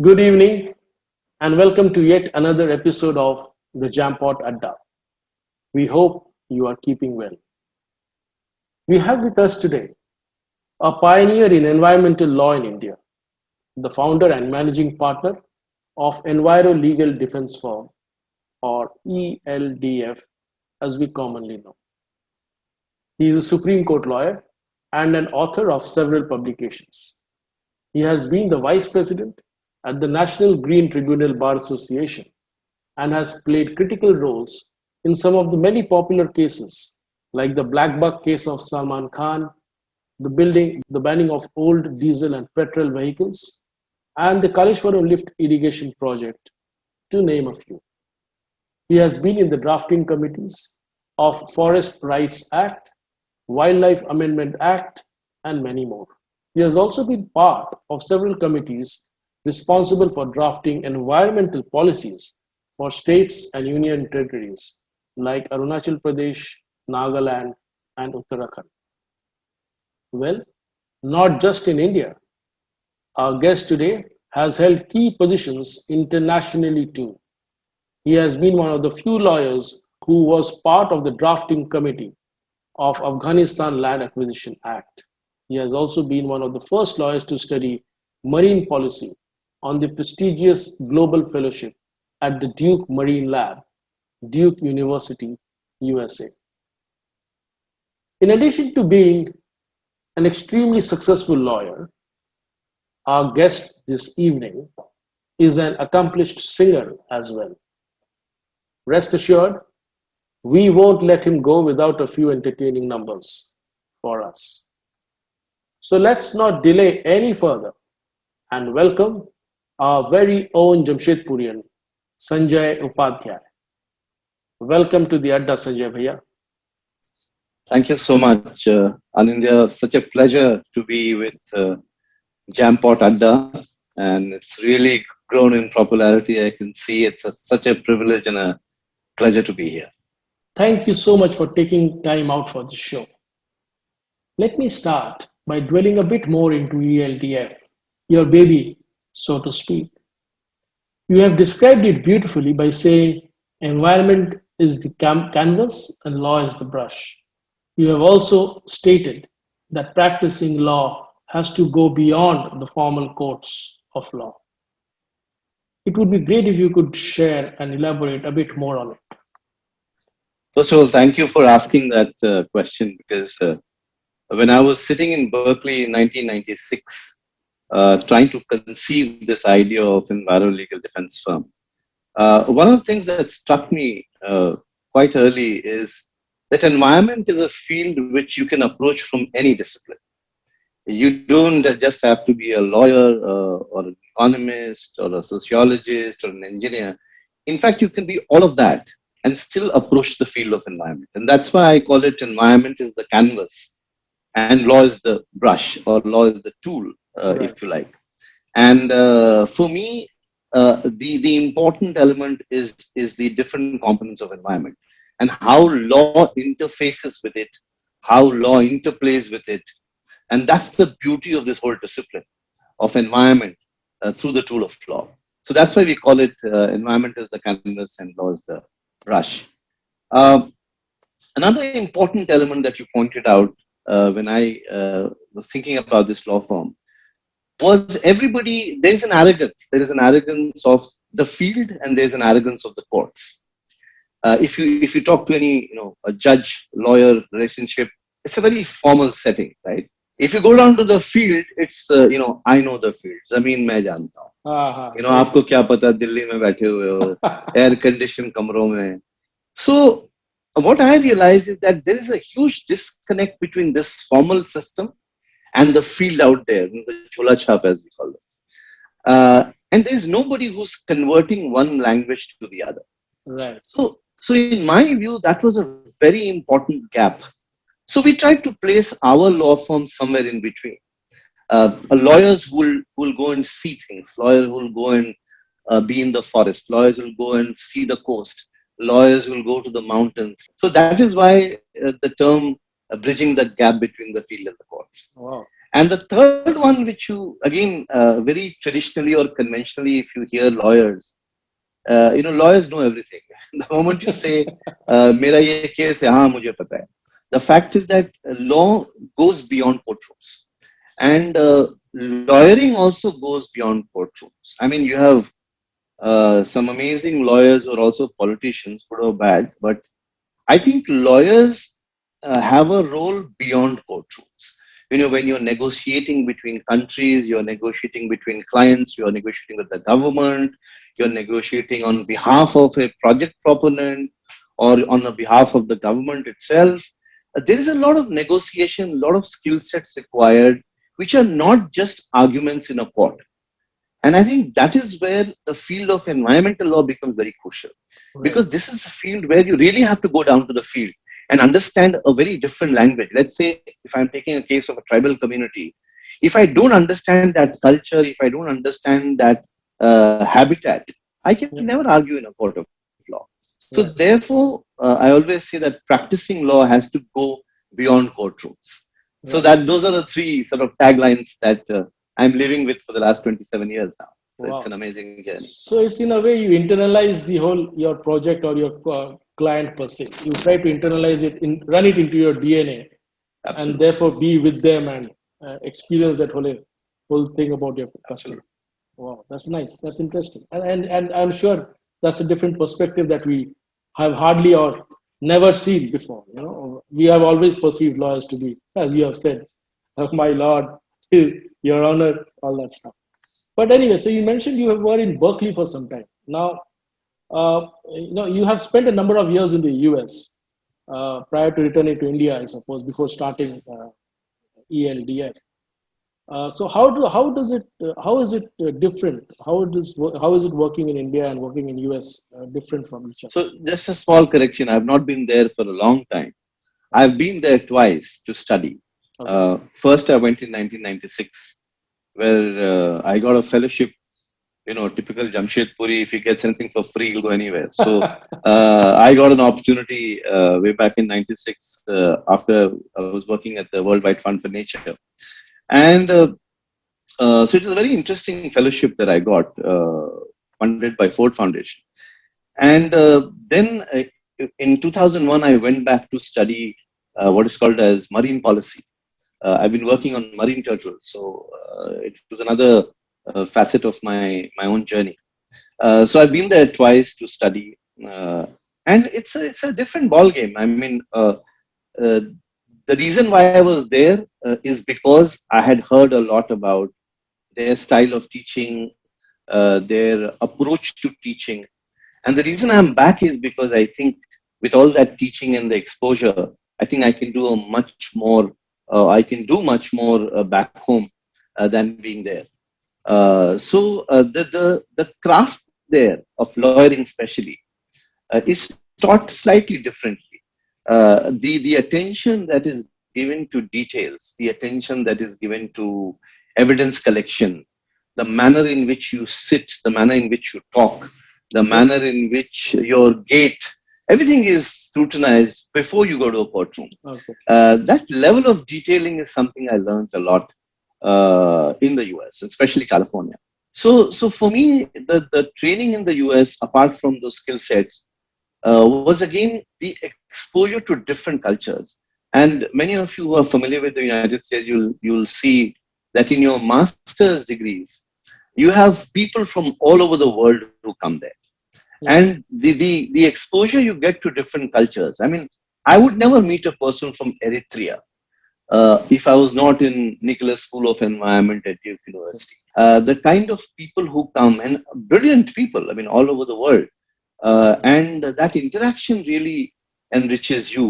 Good evening and welcome to yet another episode of the Jampot Adda. We hope you are keeping well. We have with us today a pioneer in environmental law in India, the founder and managing partner of Enviro Legal Defence Firm, or ELDF as we commonly know. He is a Supreme Court lawyer and an author of several publications. He has been the vice president at the National Green Tribunal Bar Association and has played critical roles in some of the many popular cases like the Black Buck case of Salman Khan, the banning of old diesel and petrol vehicles, and the Kaleshwaram lift irrigation project, to name a few. He has been in the drafting committees of Forest Rights Act, Wildlife Amendment Act, and many more. He has also been part of several committees responsible for drafting environmental policies for states and union territories like Arunachal Pradesh, Nagaland, and Uttarakhand. Well, not just in India. Our guest today has held key positions internationally too. He has been one of the few lawyers who was part of the drafting committee of Afghanistan Land Acquisition Act. He has also been one of the first lawyers to study marine policy on the prestigious Global Fellowship at the Duke Marine Lab, Duke University, USA. In addition to being an extremely successful lawyer, our guest this evening is an accomplished singer as well. Rest assured, we won't let him go without a few entertaining numbers for us. So let's not delay any further and welcome our very own Jamshedpurian, Sanjay Upadhyay. Welcome to the Adda, Sanjay Bhaiya. Thank you so much, Anindya. Such a pleasure to be with Jampot Adda, and it's really grown in popularity. I can see such a privilege and a pleasure to be here. Thank you so much for taking time out for this show. Let me start by dwelling a bit more into ELDF, your baby, so to speak. You have described it beautifully by saying environment is the canvas and law is the brush. You have also stated that practicing law has to go beyond the formal courts of law. It would be great if you could share and elaborate a bit more on it. First of all, thank you for asking that question because when I was sitting in Berkeley in 1996, trying to conceive this idea of Enviro Legal Defence Firm, one of the things that struck me quite early is that environment is a field which you can approach from any discipline. You don't just have to be a lawyer or an economist or a sociologist or an engineer. In fact, you can be all of that and still approach the field of environment. And that's why I call it environment is the canvas and law is the brush or law is the tool, if you like. And for me, the important element is the different components of environment and how law interfaces with it, how law interplays with it. And that's the beauty of this whole discipline of environment through the tool of law. So that's why we call it environment is the canvas and law is the brush. Another important element that you pointed out when I was thinking about this law firm was everybody, there is an arrogance. There is an arrogance of the field and there's an arrogance of the courts. If you talk to any a judge lawyer relationship, it's a very formal setting, right? If you go down to the field, it's I know the field. Zameen मैं जानता हूँ. आपको क्या पता दिल्ली में बैठे हुए हो, air conditioned कमरों में. So what I realized is that there is a huge disconnect between this formal system and the field out there, the chola chap as we call it. And there is nobody who's converting one language to the other. Right. So in my view, that was a very important gap. So we tried to place our law firm somewhere in between. Lawyers will go and see things. Lawyers will go and be in the forest. Lawyers will go and see the coast. Lawyers will go to the mountains. So that is why the term bridging the gap between the field and the courts. Wow. And the third one, which you again very traditionally or conventionally, if you hear lawyers, lawyers know everything. The moment you say, "Mera ye case hai, haan, mujhe pata hai," the fact is that law goes beyond courtrooms, and lawyering also goes beyond courtrooms. I mean, you have some amazing lawyers who are also politicians, good or bad, but I think lawyers have a role beyond courtrooms. When you're negotiating between countries, you're negotiating between clients, you're negotiating with the government, you're negotiating on behalf of a project proponent or on the behalf of the government itself. There is a lot of negotiation, a lot of skill sets required, which are not just arguments in a court. And I think that is where the field of environmental law becomes very crucial, Right. because this is a field where you really have to go down to the field and understand a very different language. Let's say if I'm taking a case of a tribal community, if I don't understand that culture, if I don't understand that habitat, I can Yeah. never argue in a court of law. So Right. therefore, I always say that practicing law has to go beyond courtrooms. So Right. that those are the three sort of taglines that I'm living with for the last 27 years now. So it's an Wow. amazing journey. So it's in a way you internalize the whole your project or your client per se. You try to internalize it, run it into your DNA, and Absolutely. therefore be with them and experience that whole thing about your customer. Absolutely. Wow, that's nice. That's interesting, and I'm sure that's a different perspective that we have hardly or never seen before. We have always perceived lawyers to be, as you have said, "Oh, my lord, your honor," all that stuff. But anyway, so you mentioned you were in Berkeley for some time. Now, you have spent a number of years in the US prior to returning to India, I suppose, before starting ELDF. So how is it different? How is it working in India and working in US different from each other? So just a small correction. I've not been there for a long time. I've been there twice to study. Okay. First, I went in 1996, where I got a fellowship. Typical Jamshedpuri, if he gets anything for free, he'll go anywhere. So I got an opportunity way back in 96 after I was working at the Worldwide Fund for Nature. And so it was a very interesting fellowship that I got, funded by Ford Foundation. And then in 2001, I went back to study what is called as marine policy. I've been working on marine turtles, so it was another facet of my own journey. So I've been there twice to study, and it's a different ball game. I mean, uh, the reason why I was there is because I had heard a lot about their style of teaching, their approach to teaching. And the reason I'm back is because I think with all that teaching and the exposure, I think I can do I can do much more back home than being there. So the craft there of lawyering, especially, is taught slightly differently. The attention that is given to details, the attention that is given to evidence collection, the manner in which you sit, the manner in which you talk, the Yeah. manner in which your gait, everything is scrutinized before you go to a courtroom. Okay. That level of detailing is something I learned a lot in the US, especially California. So for me, the training in the US, apart from those skill sets, was again the exposure to different cultures. And many of you who are familiar with the United States, you'll see that in your master's degrees, you have people from all over the world who come there. Yeah. And the exposure you get to different cultures. I mean, I would never meet a person from Eritrea if I was not in Nicholas School of Environment at Duke University. The kind of people who come, and brilliant people, I mean, all over the world. And that interaction really enriches you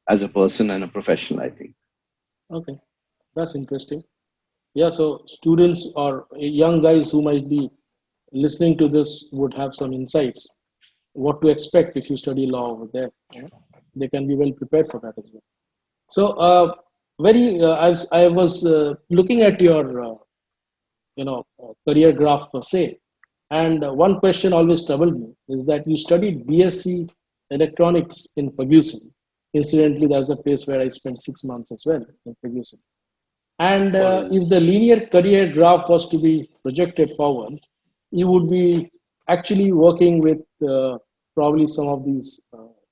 as a person and a professional, I think. Okay. That's interesting. Yeah. So students or young guys who might be listening to this would have some insights what to expect if you study law over there. They can be well prepared for that as well. So, I was looking at your, career graph per se, and one question always troubled me is that you studied BSc electronics in Ferguson. Incidentally, that's the place where I spent 6 months as well in Ferguson. And Oh, if the linear career graph was to be projected forward, you would be actually working with probably some of these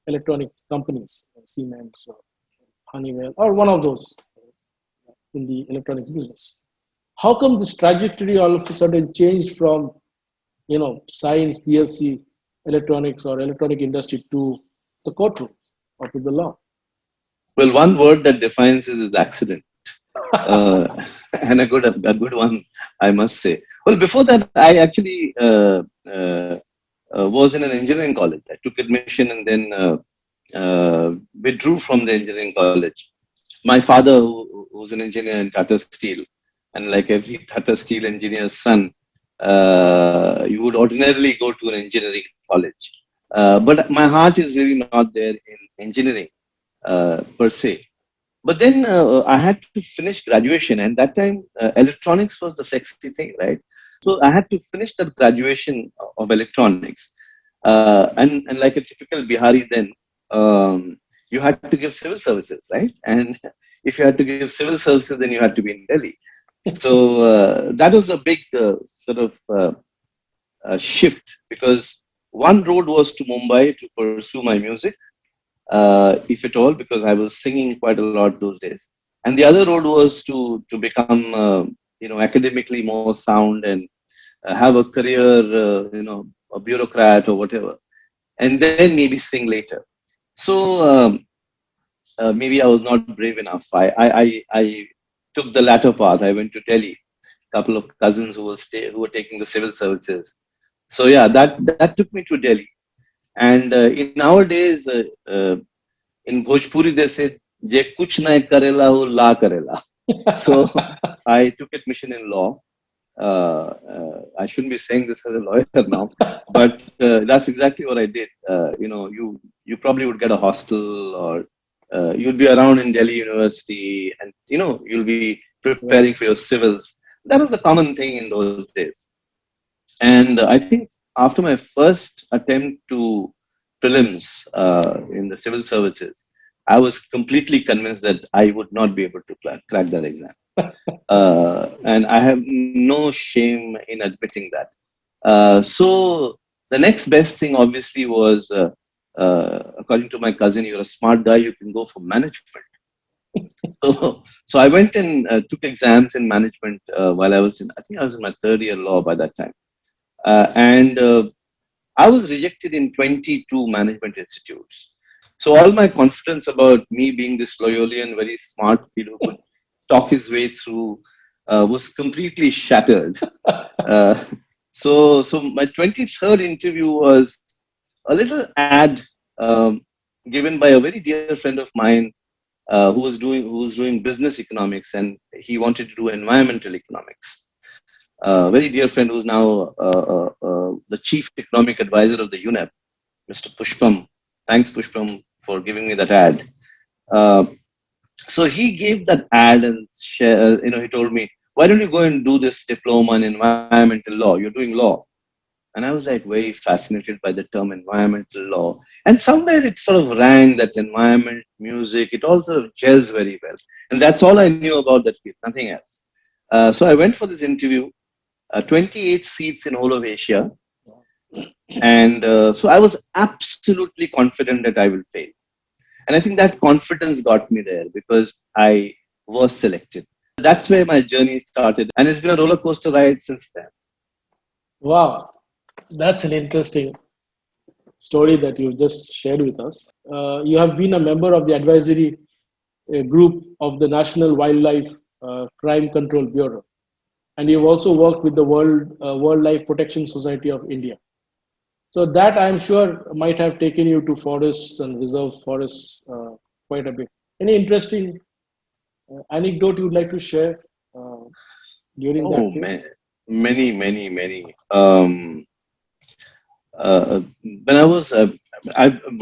electronic companies, Siemens, Honeywell, or one of those in the electronics business. How come this trajectory all of a sudden changed from science, BSc, electronics or electronic industry to the courtroom or to the law? well, one word that defines it is accident. uh, and a good one, I must say. Well, before that, I actually was in an engineering college. I took admission and then withdrew from the engineering college. My father, who's an engineer in Tata Steel, and like every Tata Steel engineer's son, you would ordinarily go to an engineering college. But my heart is really not there in engineering per se. But then I had to finish graduation, and that time electronics was the sexy thing, right? So I had to finish that graduation of electronics, and like a typical Bihari, then you had to give civil services, right? And if you had to give civil services, then you had to be in Delhi. So that was a big sort of shift, because one road was to Mumbai to pursue my music, if at all, because I was singing quite a lot those days. And the other road was to become, academically more sound and have a career, a bureaucrat or whatever, and then maybe sing later. So maybe I was not brave enough. I took the latter path. I went to Delhi. Couple of cousins who were taking the civil services. So yeah, that took me to Delhi. And in our days, in Bhojpuri, they said, "Je kuch nahi karela, wo la karela." So I took admission in law. I shouldn't be saying this as a lawyer now, but that's exactly what I did. You probably would get a hostel, or you'd be around in Delhi University, and you'll be preparing for your civils. That was a common thing in those days. And I think after my first attempt to prelims in the civil services, I was completely convinced that I would not be able to crack that exam. And I have no shame in admitting that. So the next best thing, obviously, was according to my cousin, "You're a smart guy, you can go for management." So I went and took exams in management while I think I was in my third year law by that time. And I was rejected in 22 management institutes. So all my confidence about me being this Loyolian, very smart kid who could talk his way through was completely shattered. Uh, so my 23rd interview was a little ad given by a very dear friend of mine who was doing business economics, and he wanted to do environmental economics. Very dear friend who's now the chief economic advisor of the UNEP, Mr. Pushpam. Thanks, Pushpam, for giving me that ad. Uh, so he gave that ad and he told me, "Why don't you go and do this diploma in environmental law? You're doing law." And I was like very fascinated by the term environmental law. And somewhere it sort of rang that environment, music, it all sort of gels very well. And that's all I knew about that field, nothing else. So I went for this interview, 28 seats in whole of Asia. And so I was absolutely confident that I will fail. And I think that confidence got me there because I was selected. That's where my journey started. And it's been a roller coaster ride since then. Wow, that's an interesting story that you just shared with us. You have been a member of the advisory group of the National Wildlife Crime Control Bureau, and you've also worked with the Wildlife Protection Society of India. So that I'm sure might have taken you to forests and reserve forests quite a bit. Any interesting anecdote you'd like to share during Oh, that man. phase? Many, many, many. When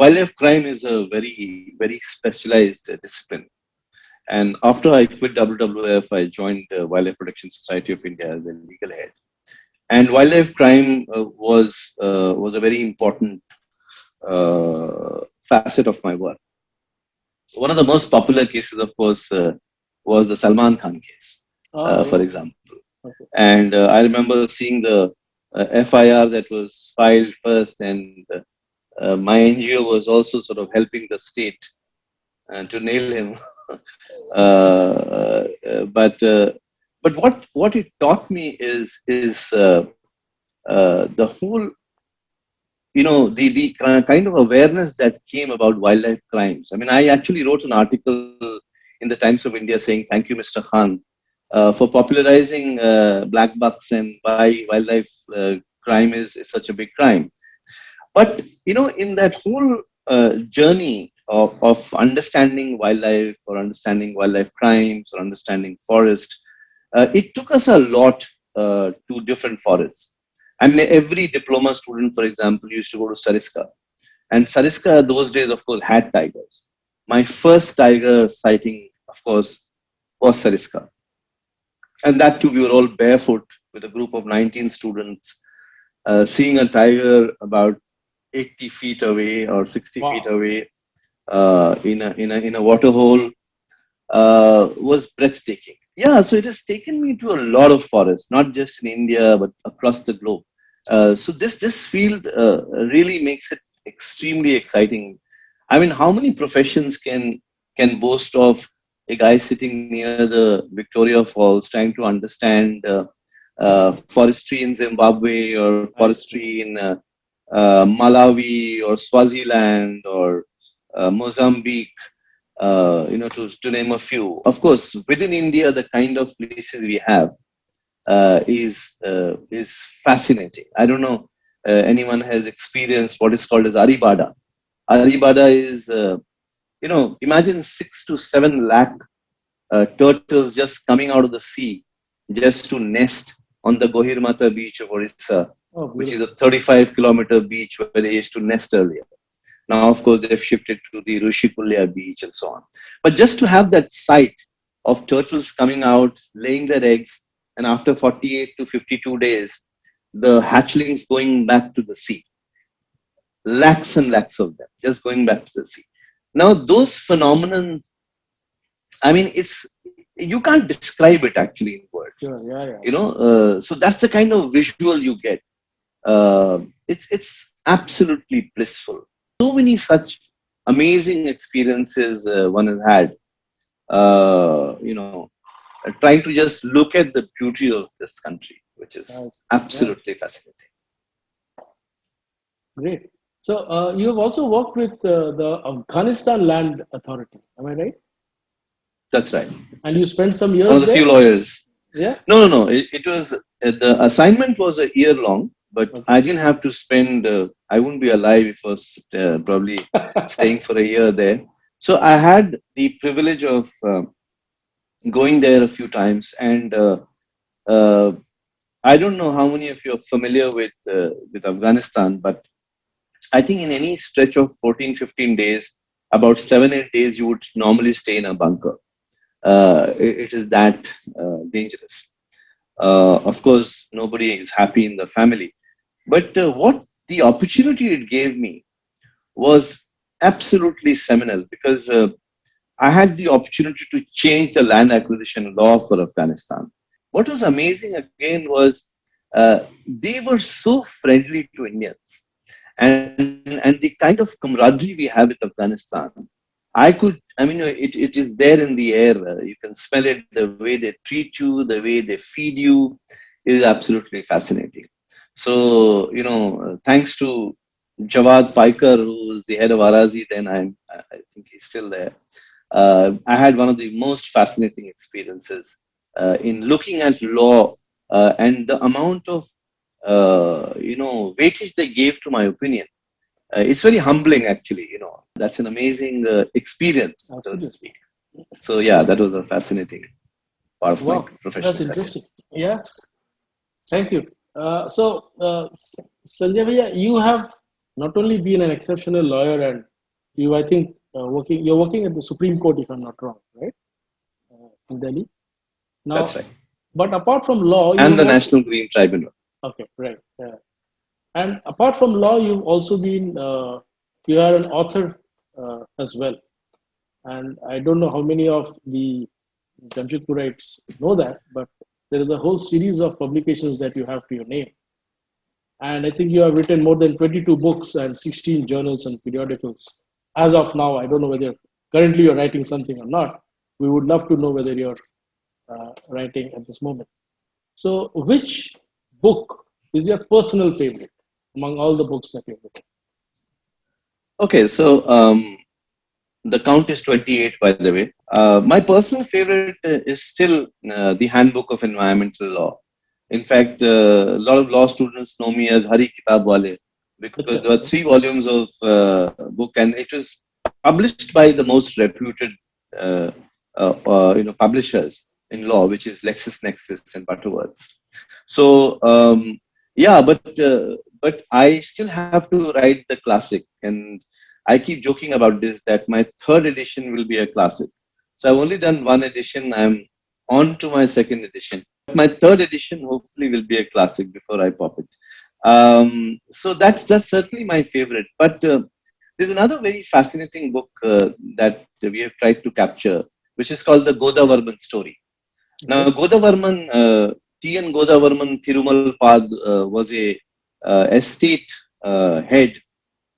wildlife crime is a very, very specialized discipline. And after I quit WWF, I joined the Wildlife Protection Society of India as a legal head. And wildlife crime was a very important facet of my work. One of the most popular cases, of course, was the Salman Khan case. Oh, for yeah. example. Okay. And I remember seeing the FIR that was filed first, and my NGO was also sort of helping the state to nail him. But what it taught me is the whole, the kind of awareness that came about wildlife crimes. I mean, I actually wrote an article in the Times of India saying, "Thank you, Mr. Khan, for popularizing black bucks and why wildlife crime is such a big crime." But in that whole journey of understanding wildlife, or understanding wildlife crimes, or understanding forest, it took us a lot to different forests. I mean, every diploma student, for example, used to go to Sariska, and Sariska those days, of course, had tigers. My first tiger sighting, of course, was Sariska, and that too, we were all barefoot with a group of 19 students, seeing a tiger about 80 feet away or 60 feet Wow. away in a water hole was breathtaking. Yeah, so it has taken me to a lot of forests, not just in India but across the globe. So this field really makes it extremely exciting. I mean, how many professions can boast of a guy sitting near the Victoria Falls trying to understand forestry in Zimbabwe, or I see. forestry in Malawi or Swaziland or Mozambique, to name a few. Of course, within India, the kind of places we have is fascinating. I don't know anyone has experienced what is called as Aribada. Aribada is, imagine 6 to 7 lakh turtles just coming out of the sea just to nest on the Gohirmata beach of Orissa, Oh, which is a beautiful. 35-kilometer beach where they used to nest earlier. Now, of course, they've shifted to the Rushikulya beach and so on. But just to have that sight of turtles coming out, laying their eggs, and after 48 to 52 days, the hatchlings going back to the sea, lakhs and lakhs of them just going back to the sea. Now, those phenomenon, I mean, you can't describe it actually in words. Sure. Yeah, yeah, absolutely. So that's the kind of visual you get. It's absolutely blissful. So many such amazing experiences one has had. Uh, you know, Trying to just look at the beauty of this country, which is That's, yeah, absolutely fascinating. great. So you have also worked with the Afghanistan Land Authority. Am I right? That's right. And That's you right. spent some One of years the few there? lawyers. Yeah. No. It was the assignment was a year long, but Okay. I didn't have to spend. I wouldn't be alive if I was probably staying for a year there. So I had the privilege of going there a few times, and uh, I don't know how many of you are familiar with Afghanistan, but I think in any stretch of 14, 15 days, about 7, 8 days, you would normally stay in a bunker. It is that dangerous. Of course, nobody is happy in the family. But what the opportunity it gave me was absolutely seminal, because I had the opportunity to change the land acquisition law for Afghanistan. What was amazing again was they were so friendly to Indians, and the kind of camaraderie we have with Afghanistan. It is there in the air. You can smell it. The way they treat you, the way they feed you, is absolutely fascinating. So, thanks to Jawad Paikar, who was the head of Arazi then, I think he's still there. I had one of the most fascinating experiences in looking at law and the amount of, weightage they gave to my opinion. It's very humbling, actually. That's an amazing experience, so to Absolutely. speak. So yeah, that was a fascinating part of my Wow. professional That's career. interesting. Yeah. Thank you. Sanjay Bhaiya, you have not only been an exceptional lawyer, and you, I think, you're working at the Supreme Court, if I'm not wrong, right? In Delhi. That's Now, right. but apart from law, you And have the also, National Green Tribunal. okay, right. Yeah. And apart from law, you've also been, you are an author as well. And I don't know how many of the Jamshedpurites know that, but there is a whole series of publications that you have to your name. And I think you have written more than 22 books and 16 journals and periodicals. As of now, I don't know whether currently you're writing something or not. We would love to know whether you're writing at this moment. So, which book is your personal favorite among all the books that you've written? Okay, so the count is 28, by the way. My personal favorite is still the Handbook of Environmental Law. In fact, a lot of law students know me as Hari Kitab Wale because there were 3 volumes of book, and it was published by the most reputed publishers in law, which is LexisNexis and Butterworths. So yeah, but I still have to write the classic, and I keep joking about this that my 3rd edition will be a classic. So I've only done 1 edition. I'm on to my 2nd edition. My 3rd edition hopefully will be a classic before I pop it. So that's certainly my favorite. But there's another very fascinating book that we have tried to capture, which is called the Godavarman story. Now, Godavarman, T.N. Godavarman Thirumal Pad was a estate head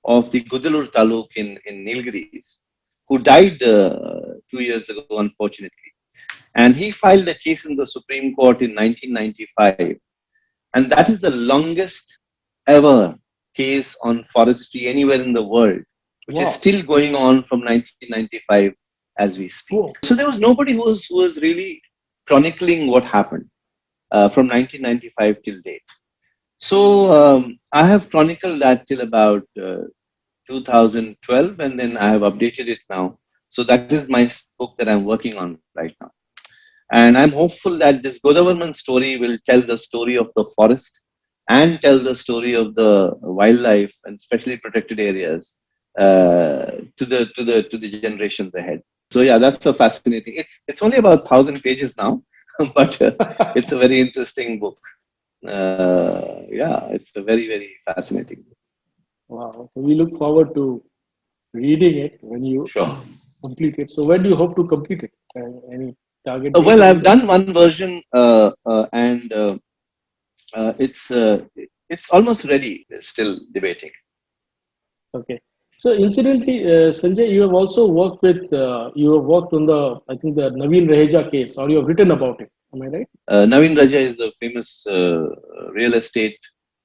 of the Gudalur Taluk in Nilgiris, who died 2 years ago, unfortunately. And he filed a case in the Supreme Court in 1995. And that is the longest ever case on forestry anywhere in the world, which is still going on from 1995 as we speak. Cool. So there was nobody who was really chronicling what happened from 1995 till date. So I have chronicled that till about 2012, and then I have updated it now. So that is my book that I'm working on right now. And I'm hopeful that this Godavarman story will tell the story of the forest and tell the story of the wildlife and specially protected areas to the generations ahead. So yeah, that's so fascinating. It's only about 1,000 pages now, but it's a very interesting book. Yeah, it's a very, very fascinating book. Wow. We look forward to reading it when you complete it. So when do you hope to complete it? Any target? Well, I've done one version and it's almost ready. Still debating. Okay. So incidentally, Sanjay, you have also worked with, you have worked on I think the Naveen Raheja case, or you have written about it. Am I right? Naveen Raheja is the famous real estate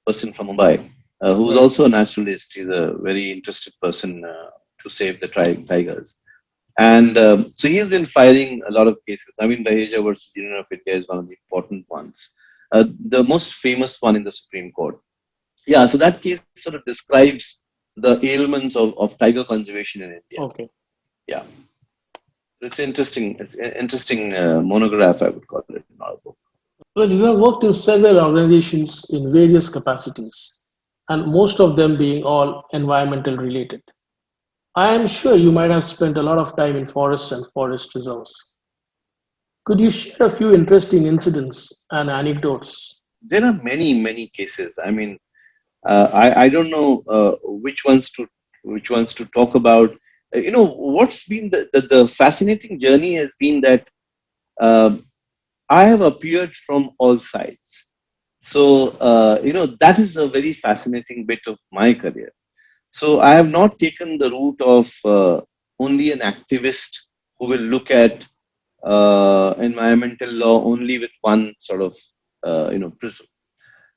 person from Mumbai, who is also a naturalist. He's a very interested person to save the tigers. And so he's been filing a lot of cases. Naveen Raheja versus Union of India is one of the important ones. The most famous one in the Supreme Court. Yeah, so that case sort of describes the ailments of tiger conservation in India. Okay. Yeah. It's interesting. It's an interesting monograph, I would call it, in our book. Well, you have worked in several organizations in various capacities, and most of them being all environmental related. I am sure you might have spent a lot of time in forests and forest reserves. Could you share a few interesting incidents and anecdotes? There are many, many cases. I mean, I don't know which ones to talk about. What's been the fascinating journey has been that I have appeared from all sides. So that is a very fascinating bit of my career. So I have not taken the route of only an activist who will look at environmental law only with one sort of prism.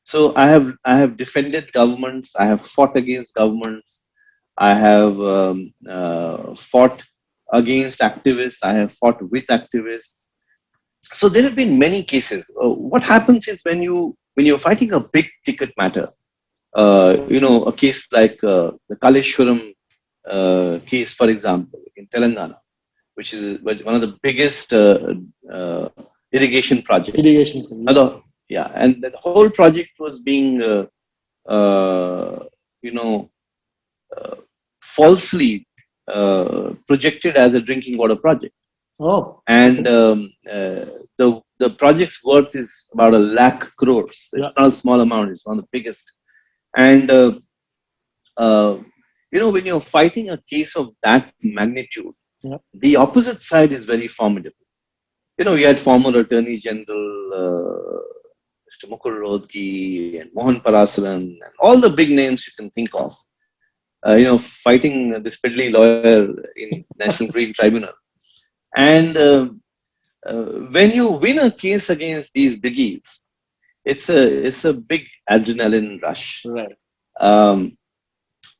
So I have defended governments. I have fought against governments. I have fought against activists. I have fought with activists. So there have been many cases. What happens is when you're fighting a big ticket matter, a case like the Kaleshwaram case, for example, in Telangana, which was one of the biggest irrigation projects. Yeah, and the whole project was being, falsely projected as a drinking water project. Oh. And the project's worth is about 1,00,000 crores. It's not a small amount. It's one of the biggest. And when you're fighting a case of that magnitude, the opposite side is very formidable. We had former Attorney General Mr. Mukul Rohatgi and Mohan Parasaran and all the big names you can think of, fighting this fiddly lawyer in National Green Tribunal. And when you win a case against these biggies, it's a big adrenaline rush. Right. Um,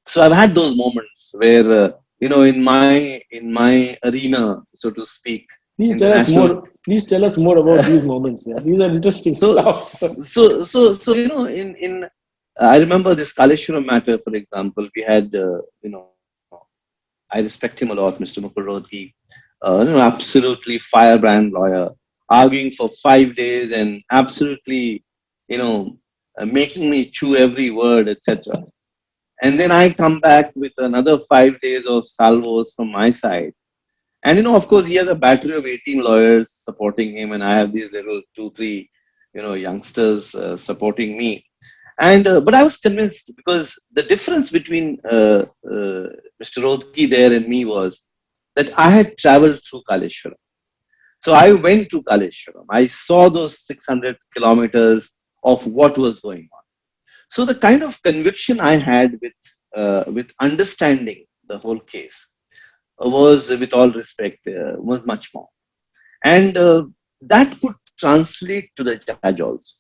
so I've had those moments where in my arena, so to speak, Please in the tell us national. more. Please tell us more about these moments. Yeah, these are interesting So stuff. in I remember this Kaleshwaram matter, for example. We had I respect him a lot, Mr. Mukul Rohatgi, absolutely firebrand lawyer, arguing for 5 days and absolutely, you know, making me chew every word, etc. And then I come back with another 5 days of salvos from my side. And of course, he has a battery of 18 lawyers supporting him, and I have these little two, three, youngsters supporting me. And but I was convinced because the difference between Mr. Rodki there and me was that I had traveled through Kaleshwaram. So I went to Kaleshwaram. I saw those 600 kilometers of what was going on. So the kind of conviction I had with understanding the whole case was, with all respect, was much more. And that could translate to the judge also.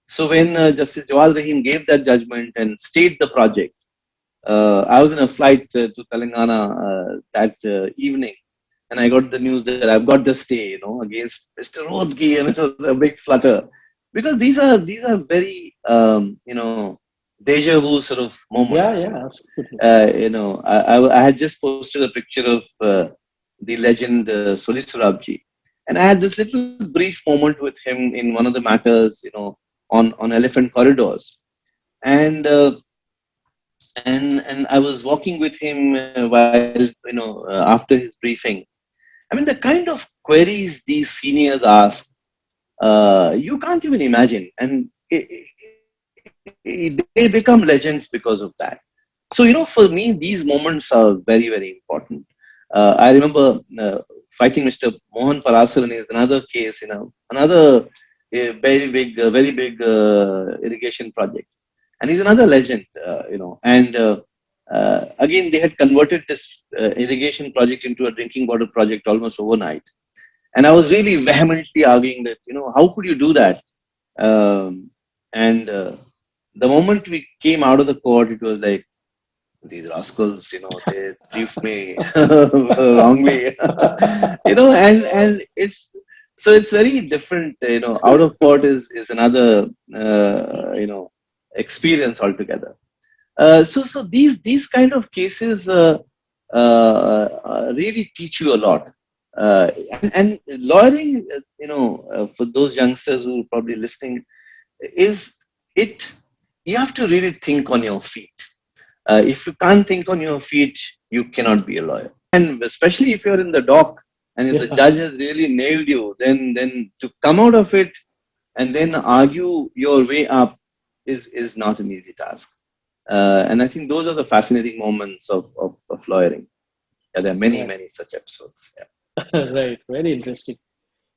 So when Justice Jawad Rahim gave that judgment and stayed the project, I was in a flight to Telangana that evening, and I got the news that I've got the stay, against Mr. Rodgi, and it was a big flutter because these are very deja vu sort of Yeah, moments. yeah, absolutely. I had just posted a picture of the legend Soli Surabji, and I had this little brief moment with him in one of the matters, on elephant corridors, and and I was walking with him while after his briefing. I mean, the kind of queries these seniors ask, you can't even imagine, and they become legends because of that. So for me, these moments are very, very important. I remember fighting Mr. Mohan Parasaran is another case, another very big irrigation project, and he's another legend, and again they had converted this irrigation project into a drinking water project almost overnight, and I was really vehemently arguing that how could you do that, and the moment we came out of the court, it was like, these rascals, they briefed me wrongly, and it's very different. Out of court is another, experience altogether. So these kind of cases really teach you a lot. And lawyering, for those youngsters who are probably listening, is it. You have to really think on your feet. If you can't think on your feet, you cannot be a lawyer. And especially if you're in the dock and if the Yeah, judge has really nailed you, then to come out of it and then argue your way up is not an easy task. And I think those are the fascinating moments of lawyering. Yeah, there are many, right, many such episodes. Yeah. right. Very interesting.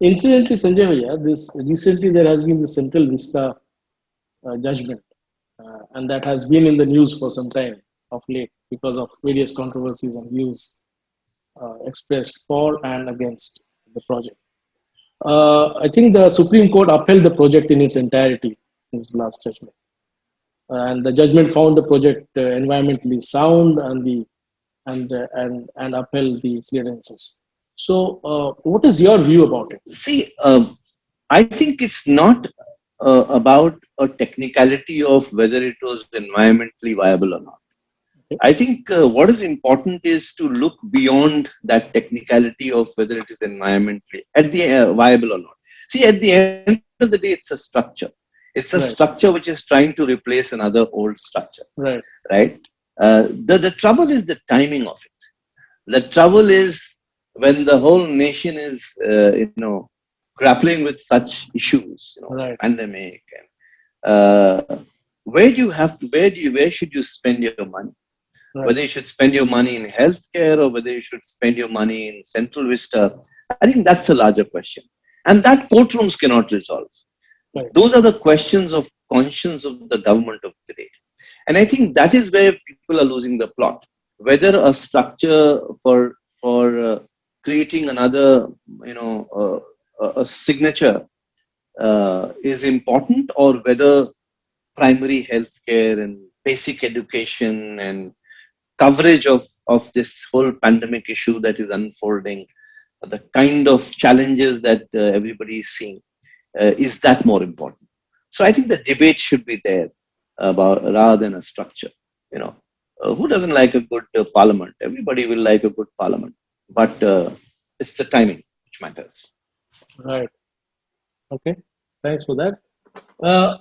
Incidentally, Sanjay Bhaiya, this recently there has been the Central Vista judgment, and that has been in the news for some time of late because of various controversies and views expressed for and against the project. I think the Supreme Court upheld the project in its entirety in its last judgment, and the judgment found the project environmentally sound and upheld the clearances. So, what is your view about it? See, I think it's not about a technicality of whether it was environmentally viable or not. Okay. I think what is important is to look beyond that technicality of whether it is environmentally at the viable or not. See, at the end of the day, it's a structure. It's a Right, structure which is trying to replace another old structure, right, right? The trouble is the timing of it. The trouble is when the whole nation is, grappling with such issues, right, pandemic, and where should you spend your money? right. Whether you should spend your money in healthcare or whether you should spend your money in Central Vista, I think that's a larger question. And that courtrooms cannot resolve. Right. Those are the questions of conscience of the government of the day. And I think that is where people are losing the plot. Whether a structure for creating another, a signature is important, or whether primary healthcare and basic education and coverage of this whole pandemic issue that is unfolding, the kind of challenges that everybody is seeing, is that more important? So I think the debate should be there about rather than a structure. You know, who doesn't like a good parliament? Everybody will like a good parliament, but it's the timing which matters. Right. Okay. Thanks for that. Uh,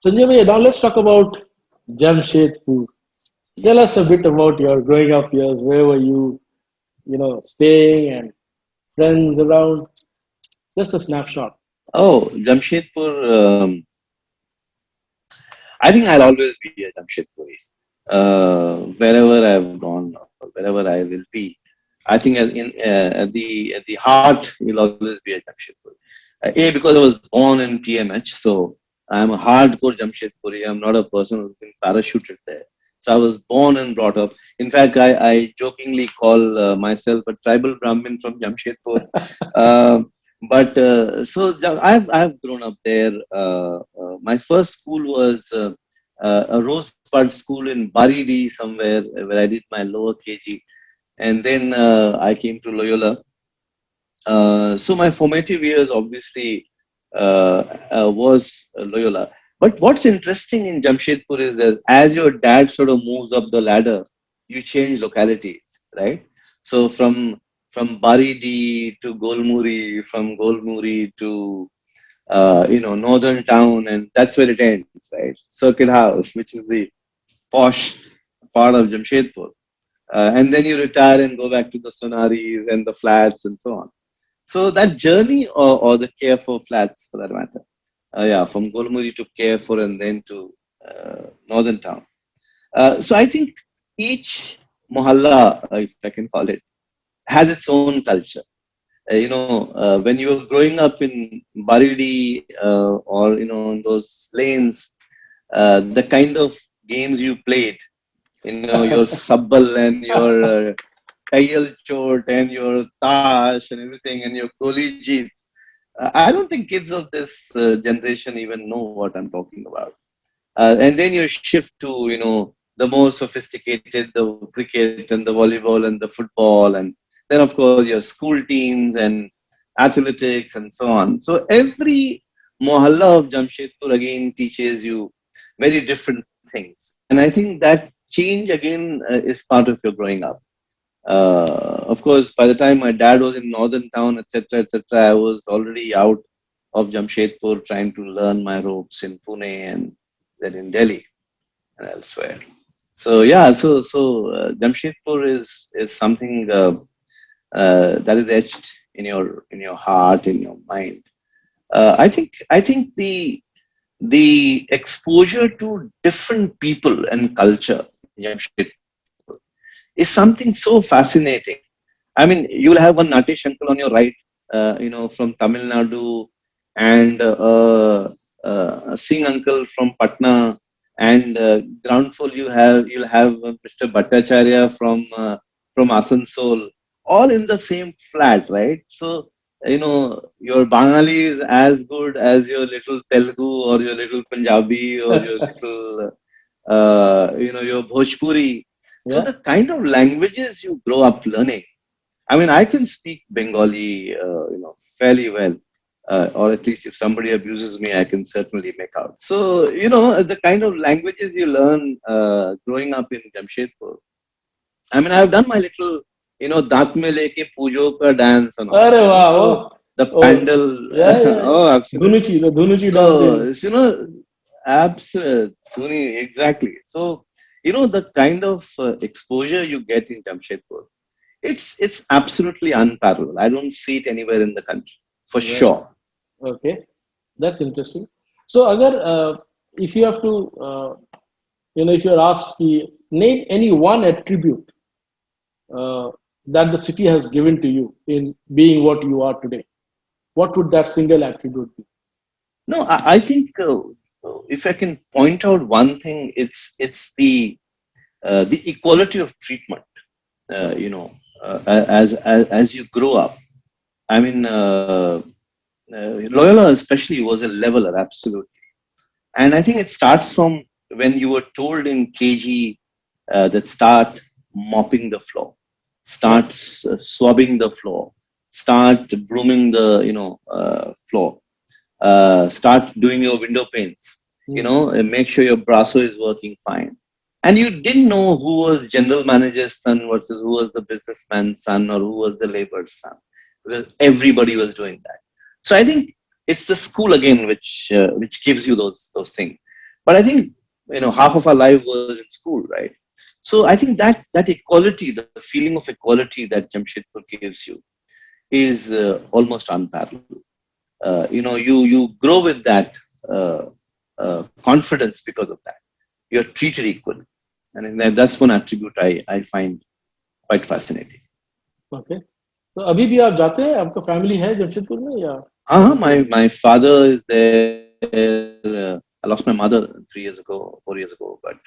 Sanjay bhai, now let's talk about Jamshedpur. Tell us a bit about your growing up years. Where were you, staying and friends around? Just a snapshot. Oh, Jamshedpur. I think I'll always be a Jamshedpuri. Wherever I've gone, or wherever I will be, I think at the heart, will always be a Jamshedpuri. Because I was born in TMH, so I'm a hardcore Jamshedpuri. I'm not a person who's been parachuted there. So I was born and brought up. In fact, I jokingly call myself a tribal Brahmin from Jamshedpur. But I've grown up there. My first school was a Rosebud school in Baridi somewhere, where I did my lower KG, and then I came to Loyola. So my formative years obviously was Loyola. But what's interesting in Jamshedpur is that as your dad sort of moves up the ladder, you change localities, right? So from Baridi to Golmuri, from Golmuri to Northern Town, and that's where it ends, right? Circuit House, which is the posh part of Jamshedpur. And then you retire and go back to the Sonaris and the flats and so on. So that journey, or the Care4 flats for that matter, from Golmuri to Care4 and then to Northern Town. So I think each mohalla, if I can call it, has its own culture. When you were growing up in Baridi, or in those lanes, the kind of games you played, your sabbal and your Kayal Chot and your Tash and everything and your Koli Jeet. I don't think kids of this generation even know what I'm talking about. And then you shift to, the more sophisticated, the cricket and the volleyball and the football. And then, of course, your school teams and athletics and so on. So every mohalla of Jamshedpur again teaches you very different things. And I think that change again is part of your growing up. Of course, by the time my dad was in Northern Town, etc., I was already out of Jamshedpur trying to learn my ropes in Pune and then in Delhi and elsewhere. So yeah, so Jamshedpur is something that is etched in your heart, in your mind. I think the exposure to different people and culture in Jamshedpur is something so fascinating. I mean, you will have one Natesh uncle on your right, from Tamil Nadu, and a Singh uncle from Patna, and ground floor you'll have Mr. Bhattacharya from Asansol, all in the same flat, right? So your Bengali is as good as your little Telugu or your little Punjabi or your little your Bhojpuri. So Yeah. the kind of languages you grow up learning. I mean, I can speak Bengali, fairly well, or at least if somebody abuses me, I can certainly make out. So, the kind of languages you learn growing up in Jamshedpur. I mean, I've done my little, Daat mein leke pujo ka dance and all. Arre wow. So the Oh, pandal, yeah. oh, absolutely. The Dhunuchi So, dancing. absolutely, exactly. So, the kind of exposure you get in Jamshedpur, it's absolutely unparalleled. I don't see it anywhere in the country, for Right. sure. Okay. That's interesting. So, Agar, if you have to, if you're asked the name any one attribute that the city has given to you in being what you are today. what would that single attribute be? No, I think if I can point out one thing, it's the equality of treatment. You know, as you grow up. I mean, Loyola especially was a leveler, absolutely. And I think it starts from when you were told in KG that start mopping the floor, start swabbing the floor, start brooming the floor, start doing your window panes, and make sure your brasso is working fine. And you didn't know who was general manager's son versus who was the businessman's son or who was the labor's son, because everybody was doing that. So I think it's the school again which gives you those things. But I think half of our life was in school, right? So I think that equality, the feeling of equality that Jamshedpur gives you, is almost unparalleled. You grow with that confidence because of that. You're treated equally, and that's one attribute I find quite fascinating. Okay. तो अभी भी आप जाते हैं, आपका family है जमशेदपुर में या? My father is there. I lost my mother 4 years ago, but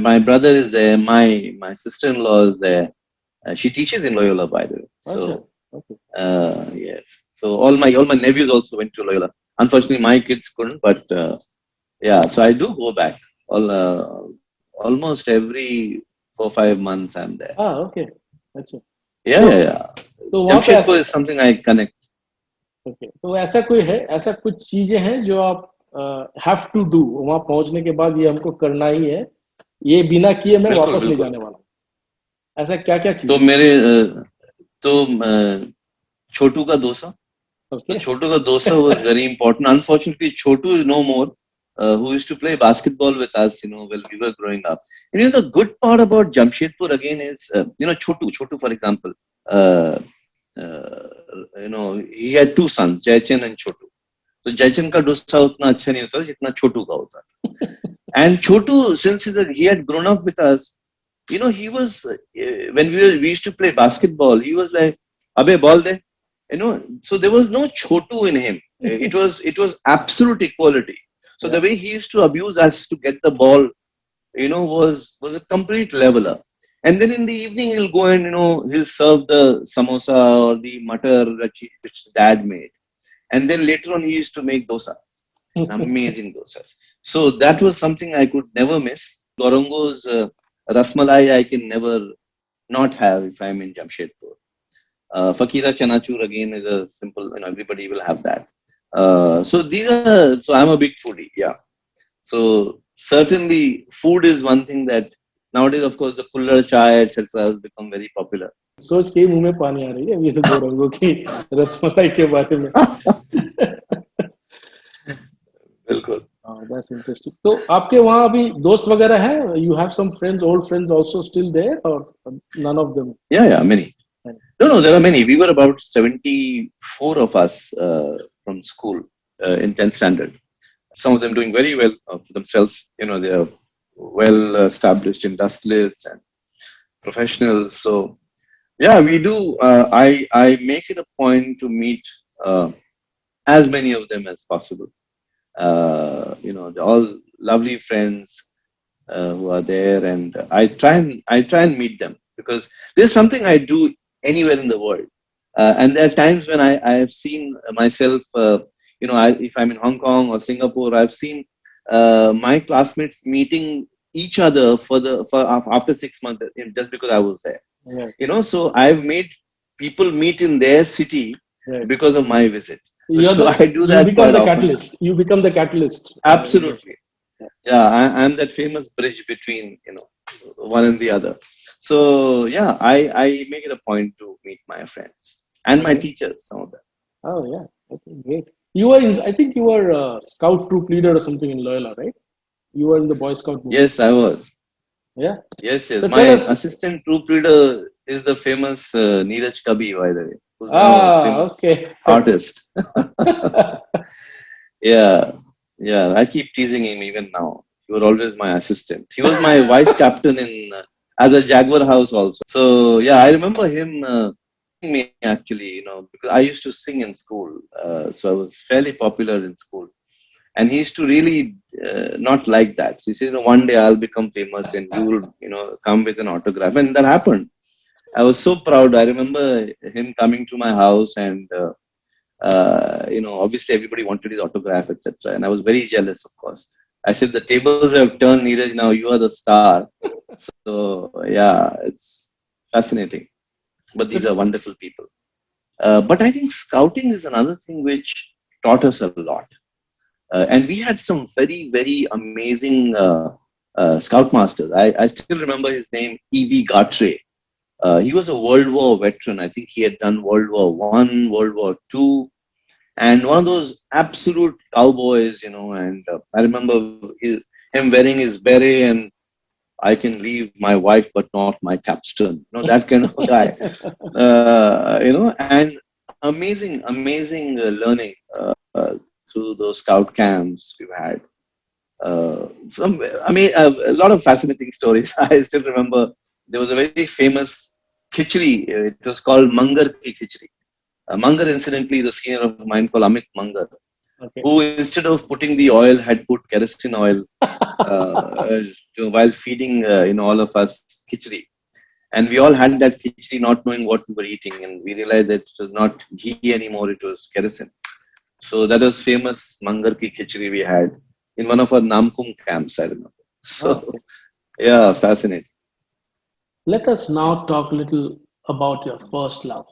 my brother is there. My sister-in-law is there. She teaches in Loyola, by the way. So okay. yes. So all my nephews also went to Loyola. Unfortunately, my kids couldn't, but yeah. So I do go back. Almost every 4-5 months I'm there. Okay. That's it. Yeah. तो वहाँ पे Jamshedpur is something I connect. Okay. तो ऐसा कोई है, ऐसा कुछ चीजें हैं जो आप have to do, वहाँ पहुँचने के बाद ये हमको करना ही है, ये बिना किए मैं वापस नहीं जाने वाला. ऐसा क्या क्या चीज? तो छोटू का dosa. Okay. Chotu ka dosa was very important. Unfortunately, Chotu is no more. Who used to play basketball with us, when we were growing up. And the good part about Jamshedpur again is, Chotu, for example, he had 2 sons, Jayachan and Chotu. So Jayachan ka dosa utna acha nahi hota jitna Chotu ka hota. And Chotu, since he had grown up with us, he was, when we used to play basketball, he was like, "Abe, ball de." So there was no Chotu in him. It was absolute equality. So the way he used to abuse us to get the ball, was a complete leveler. And then in the evening he'll go and he'll serve the samosa or the matar which his dad made. And then later on he used to make dosas, amazing dosas. So that was something I could never miss. Gorongo's rasmalai I can never not have if I'm in Jamshedpur. Fakira Chanachur again is a simple, everybody will have that. So I'm a big foodie, yeah. So certainly food is one thing that nowadays, of course, the kullar chai, etc. has become very popular. सोच के मुंह में पानी आ रही है ये सब गोरंगों की रसमलाई के बारे में. बिल्कुल. That's interesting. तो आपके वहाँ अभी दोस्त वगैरह हैं? You have some friends, old friends also still there, or none of them? Yeah, many. No, there are many. We were about 74 of us from school in 10th standard. Some of them doing very well for themselves. They are well-established industrialists and professionals. So, yeah, we do. I make it a point to meet as many of them as possible. They're all lovely friends who are there, and I try and meet them because there's something I do anywhere in the world. And there are times when I have seen myself, if I'm in Hong Kong or Singapore, I've seen my classmates meeting each other for after 6 months just because I was there. Yeah. So I've made people meet in their city because of my visit. So I do that. You become the catalyst. You become the catalyst. Absolutely. Yeah, I'm that famous bridge between one and the other. So yeah, I make it a point to meet my friends and my teachers, some of them. Oh yeah, okay, great. I think you were a scout troop leader or something in Loyola, right? You were in the Boy Scout movement. Yes, I was. Yeah. Yes. So my assistant troop leader is the famous Neeraj Kabi, by the way. Who's okay. Artist. Yeah. I keep teasing him even now. He was always my assistant. He was my vice captain as a Jaguar House also. So yeah, I remember him me actually, because I used to sing in school. So I was fairly popular in school. And he used to really not like that. He said, one day I'll become famous and you will, come with an autograph. And that happened. I was so proud. I remember him coming to my house and, obviously everybody wanted his autograph, etc. And I was very jealous, of course. I said, the tables have turned, Neeraj. Now you are the star. So, yeah, it's fascinating. But these are wonderful people. But I think scouting is another thing which taught us a lot. And we had some very, very amazing scoutmasters. I still remember his name, E.B. Gartray. He was a World War veteran. I think he had done World War One, World War Two, and one of those absolute cowboys, And I remember him wearing his beret and I can leave my wife, but not my capstone. That kind of guy. And amazing learning through those scout camps we've had. A lot of fascinating stories. I still remember there was a very famous khichdi. It was called Mangar ki khichdi. Mangar, incidentally, is a senior of mine called Amit Mangar, Okay. who instead of putting the oil had put kerosene oil while feeding all of us khichdi. And we all had that khichdi not knowing what we were eating, and we realized that it was not ghee anymore, it was kerosene. So that was famous Mangar ki khichdi we had in one of our Namkum camps, I remember. So, Okay. yeah, fascinating. Let us now talk a little about your first love,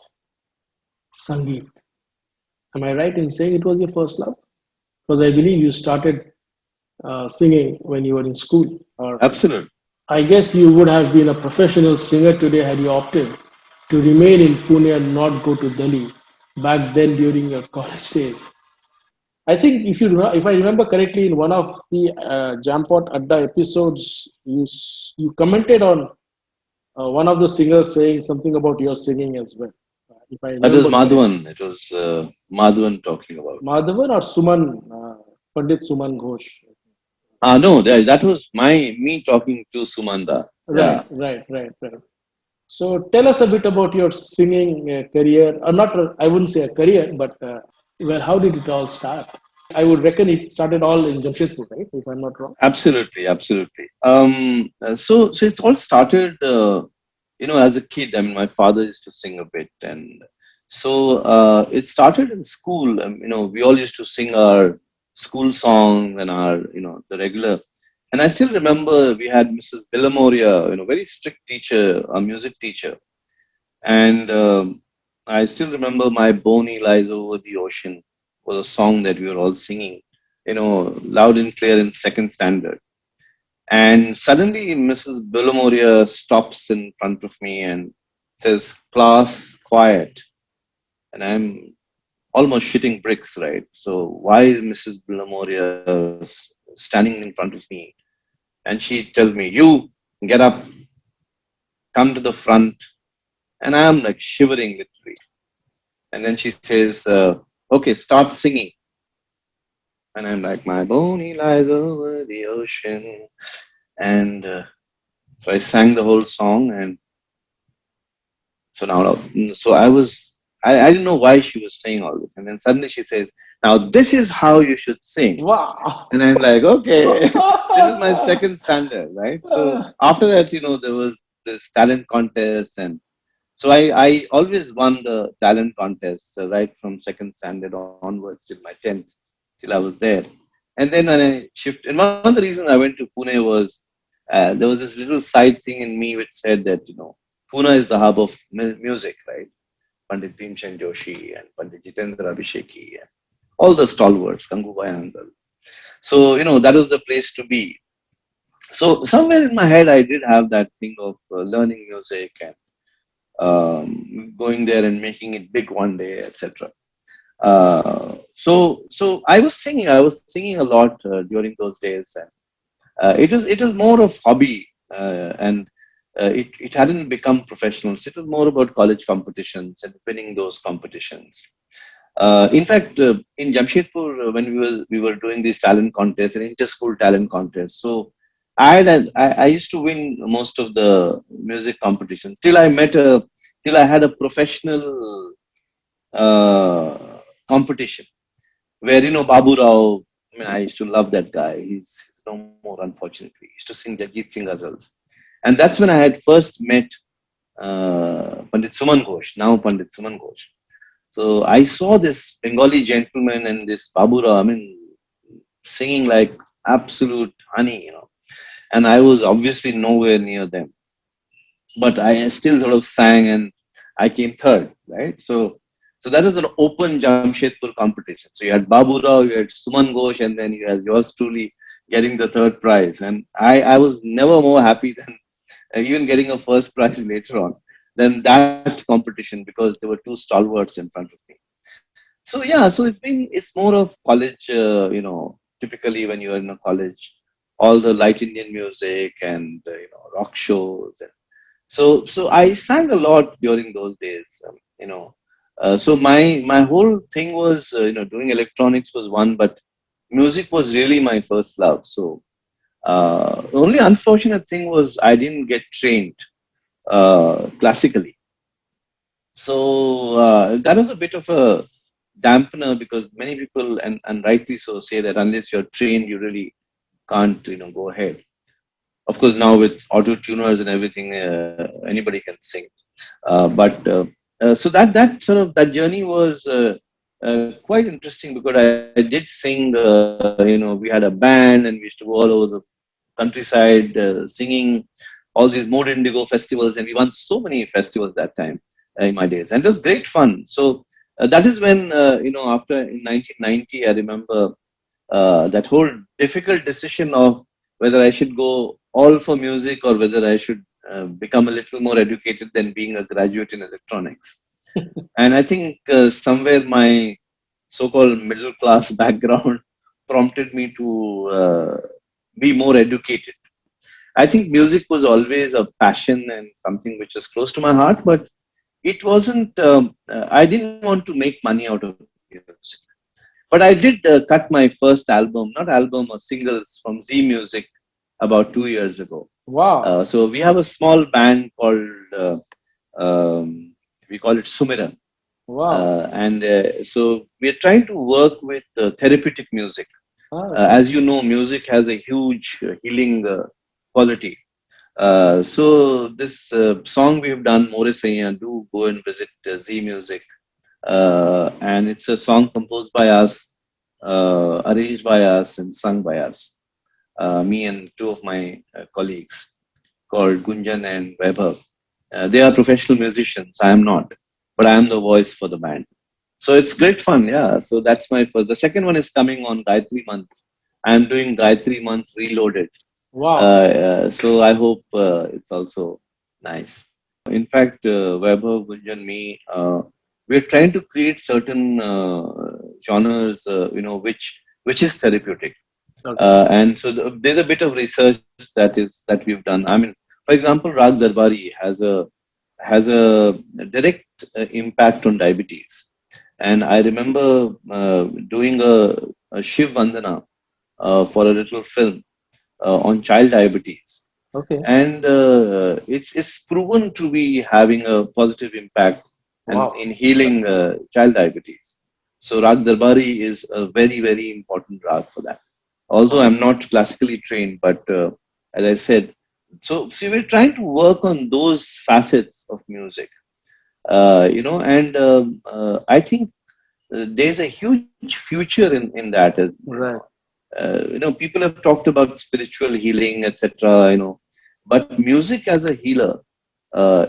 Sangeet. Am I right in saying it was your first love? Because I believe you started singing when you were in school. Or Absolutely. I guess you would have been a professional singer today had you opted to remain in Pune and not go to Delhi back then during your college days. I think if I remember correctly, in one of the Jampot Adda episodes, you commented on one of the singers saying something about your singing as well. If I That was remember correctly, Madhavan. It was Madhavan talking about. Madhavan or Suman, Pandit Suman Ghosh. No, that was me talking to Sumanda. Right, Yeah. right, right, right. So tell us a bit about your singing career, or not, I wouldn't say a career, but well, how did it all start? I would reckon it started all in Jamshedpur, right? If I'm not wrong. Absolutely. So it's all started, as a kid. I mean, my father used to sing a bit, and so it started in school. We all used to sing our school songs and our, the regular. And I still remember we had Mrs. Billamoria, very strict teacher, a music teacher, and I still remember My Bonnie Lies Over the Ocean was a song that we were all singing, loud and clear in second standard. And suddenly Mrs. Billamoria stops in front of me and says, "Class, quiet." And I'm almost shitting bricks, right? So why is Mrs. Billamoria standing in front of me? And she tells me, "You get up, come to the front." And I'm like shivering literally. And then she says, "Okay, start singing." And I'm like, "My bonnie lies over the ocean." And so I sang the whole song. And so so I didn't know why she was saying all this. And then suddenly she says, "Now this is how you should sing." Wow. And I'm like, "Okay, this is my second standard, right?" So after that, there was this talent contest. And so I always won the talent contest right from second standard onwards till my 10th, till I was there. And then when I shifted, and one of the reasons I went to Pune was there was this little side thing in me which said that, Pune is the hub of music, right? Pandit Bhimsen Joshi and Pandit Jitendra Abhisheki and all the stalwarts, Gangubai Handal. So, that was the place to be. So somewhere in my head, I did have that thing of learning music and going there and making it big one day, etc. So I was singing a lot during those days, and it was more of hobby, and it hadn't become professional. So it was more about college competitions and winning those competitions. In fact, in Jamshedpur, when we were doing these talent contests and inter-school talent contests, so I used to win most of the music competitions. Till I met a till I had a professional competition where, Babu Rao, I mean, I used to love that guy. He's no more, unfortunately. He used to sing Jagjit Singh ghazals. And that's when I had first met Pandit Suman Ghosh, now Pandit Suman Ghosh. So I saw this Bengali gentleman and this Babu Rao, I mean, singing like absolute honey. And I was obviously nowhere near them. But I still sort of sang and I came third, right? So that was an open Jamshedpur competition. So you had Babu Rao, you had Suman Ghosh, and then you had yours truly getting the third prize. And I was never more happy than even getting a first prize later on than that competition, because there were two stalwarts in front of me. So yeah, so it's more of college, typically when you're in a college, all the light Indian music and rock shows. And so I sang a lot during those days. So my whole thing was, doing electronics was one, but music was really my first love. So the only unfortunate thing was I didn't get trained classically. So that was a bit of a dampener, because many people, and rightly so, say that unless you're trained, you really can't go ahead. Of course, now with auto tuners and everything, anybody can sing. But so that sort of that journey was quite interesting, because I did sing. We had a band and we used to go all over the countryside singing all these Mode Indigo festivals, and we won so many festivals that time in my days, and it was great fun. So that is when after in 1990, I remember that whole difficult decision of whether I should go all for music or whether I should become a little more educated than being a graduate in electronics. And I think somewhere my so-called middle class background prompted me to be more educated. I think music was always a passion and something which was close to my heart, but it wasn't. I didn't want to make money out of music. But I did cut my first album, not album or singles, from Z Music about 2 years ago. Wow. So we have a small band called we call it Sumiran, Wow. and so we are trying to work with therapeutic music. Ah, As you know, music has a huge healing quality. So this song we've done, Morisaya, do go and visit Z Music. And it's a song composed by us, arranged by us, and sung by us, me and two of my colleagues called Gunjan and Vaibhav. They are professional musicians. I am not, but I am the voice for the band. So it's great fun. Yeah. So that's my first. The second one is coming on Gayatri Month. I am doing Gayatri Month Reloaded. wow. So I hope it's also nice. In fact, Vaibhav, Gunjan, me, we're trying to create certain genres, which is therapeutic. Okay. And so there's a bit of research that we've done. I mean, for example, Rag Darbari has a direct impact on diabetes. And I remember doing a Shiv Vandana for a little film on child diabetes, Okay. and it's proven to be having a positive impact and Wow. in healing child diabetes. So Rag Darbari is a very, very important rag for that. Although Wow. I'm not classically trained, but as I said, so see, we're trying to work on those facets of music, and I think there's a huge future in that. Right. People have talked about spiritual healing, etc. But music as a healer,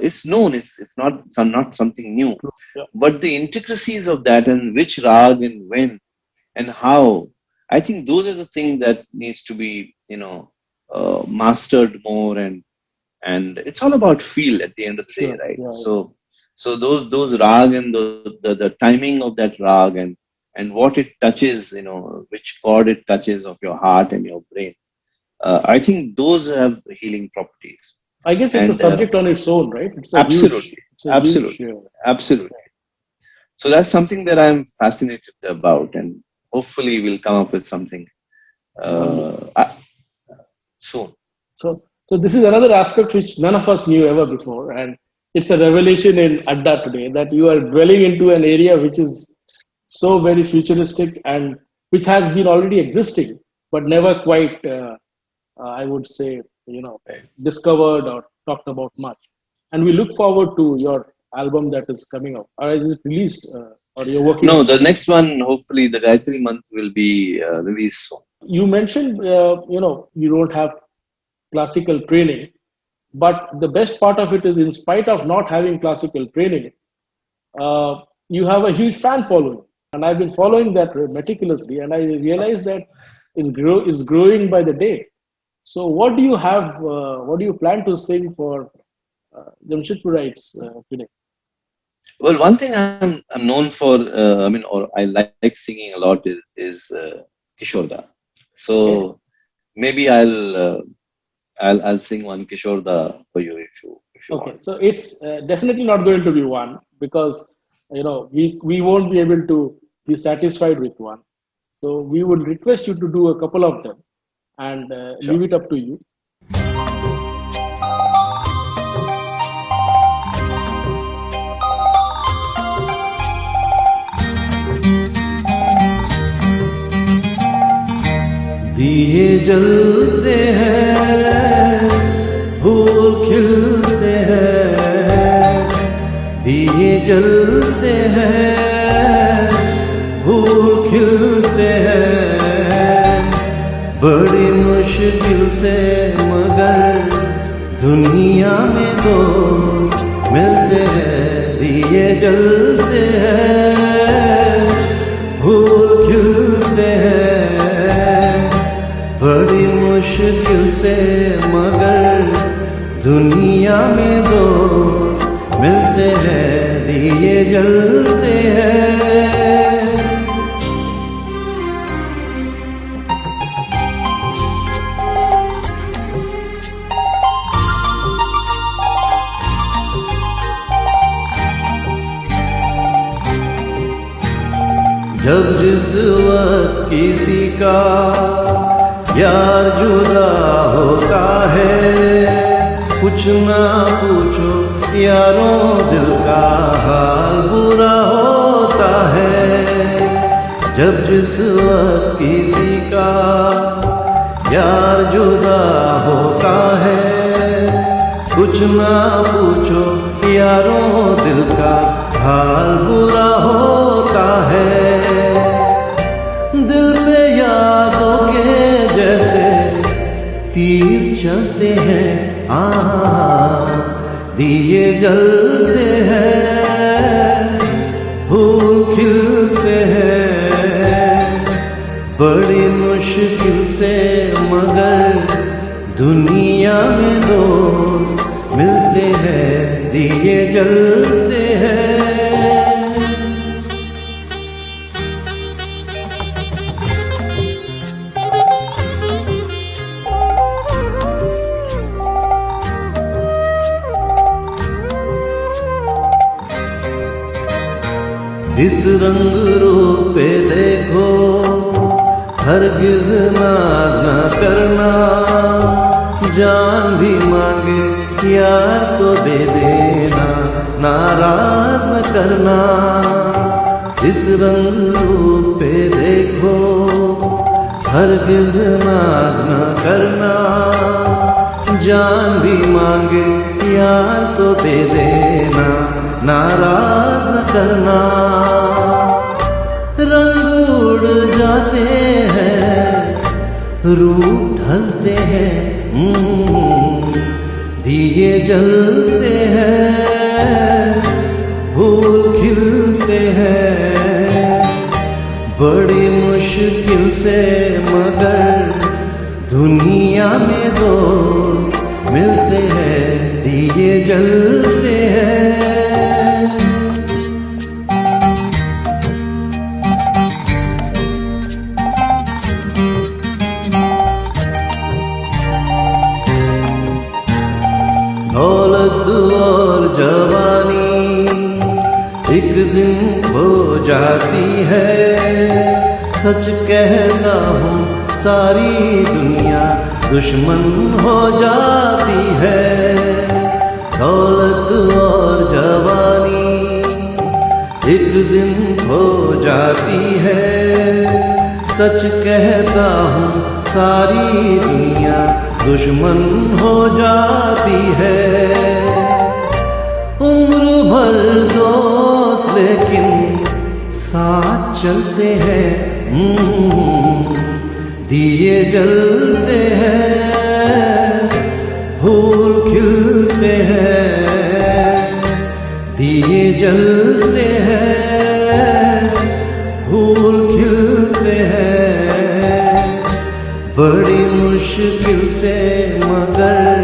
it's known. It's not something new. True. Yeah. But the intricacies of that and which rag and when and how, I think those are the things that needs to be mastered more, and it's all about feel at the end of the day, Sure. right? Yeah. Yeah. So those rag and the timing of that rag and what it touches, which chord it touches of your heart and your brain, I think those have healing properties. I guess it's a And subject on its own, right? absolutely, It's a huge. absolutely, absolutely. So that's something that I'm fascinated about, and hopefully we'll come up with something Lovely. uh, uh, soon. So this is another aspect which none of us knew ever before, and it's a revelation in Adda today that you are dwelling into an area which is so very futuristic and which has been already existing, but never quite, I would say, discovered or talked about much. And we look forward to your album that is coming out. Or is it released? Or you're working No, on? the next one, hopefully, the Gayatri month will be released soon. You mentioned, you don't have classical training, but the best part of it is, in spite of not having classical training, you have a huge fan following. And I've been following that meticulously, and I realize that it's growing by the day. So, what do you have? What do you plan to sing for Jamshedpurites today? Well, one thing I'm known for, or I like singing a lot is Kishorda. So Okay. maybe I'll sing one Kishorda for you if you Okay. want. So it's definitely not going to be one because we won't be able to be satisfied with one. So we would request you to do a couple of them and leave Sure. it up to you. दिए जलते हैं फूल खिलते हैं दिए जलते हैं फूल खिलते हैं बड़ी मुश्किल से मगर दुनिया में दोस्त मिलते हैं दिए जलते हैं फूल खिलते हैं बड़ी मुश्किल से मगर दुनिया में दोस्त मिलते हैं दिए जलते हैं जब जिस वक्त किसी का यार जुदा होता है कुछ ना पूछो यारों दिल का हाल बुरा होता है जब जिस वक्त किसी का यार जुदा होता है कुछ ना पूछो यारों दिल का हाल बुरा होता है दिल पे यादों के जैसे तीर चलते हैं दिए जलते हैं फूल खिलते हैं बड़ी मुश्किल से मगर दुनिया में दोस्त मिलते हैं दिए जलते हैं इस रंग रूप पे देखो हरगिज नाज न करना जान भी मांगे यार तो दे देना नाराज न करना इस रंग रूप पे देखो हरगिज नाज न करना जान भी मांगे यार तो दे देना नाराज न करना रंग उड़ जाते हैं रूप ढलते हैं दिए जलते हैं फूल खिलते हैं बड़ी मुश्किल से मगर दुनिया में दोस्त मिलते हैं दिए जलते हैं दौलत और जवानी एक दिन खो जाती है सच कहता हूँ सारी दुनिया दुश्मन हो जाती है दौलत और जवानी एक दिन खो जाती है। सच कहता हूँ सारी दुनिया दुश्मन हो जाती है। उम्र भर दोस्त लेकिन साथ चलते हैं। दिए जलते हैं, फूल खिलते हैं। दिए जलते हैं, फूल खिलते हैं। बड़ी मुश्किल से मगर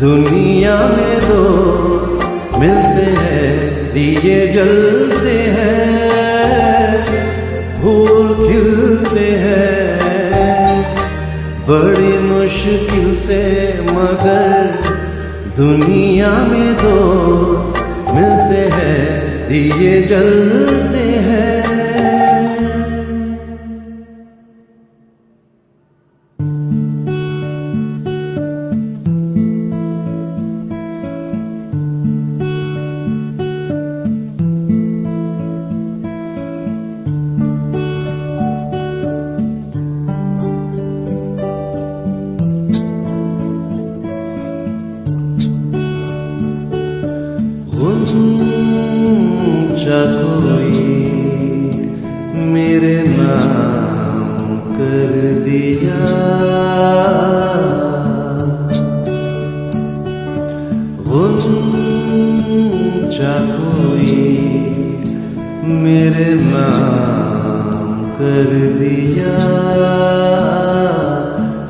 दुनिया में दोस्त मिलते हैं। दिए जलते हैं, फूल खिलते हैं। बड़ी मुश्किल से मगर दुनिया में दोस्त मिलते हैं। दिए जलते हैं। ऊंचा कोई मेरे नाम कर दिया। ऊंचा कोई मेरे नाम कर दिया।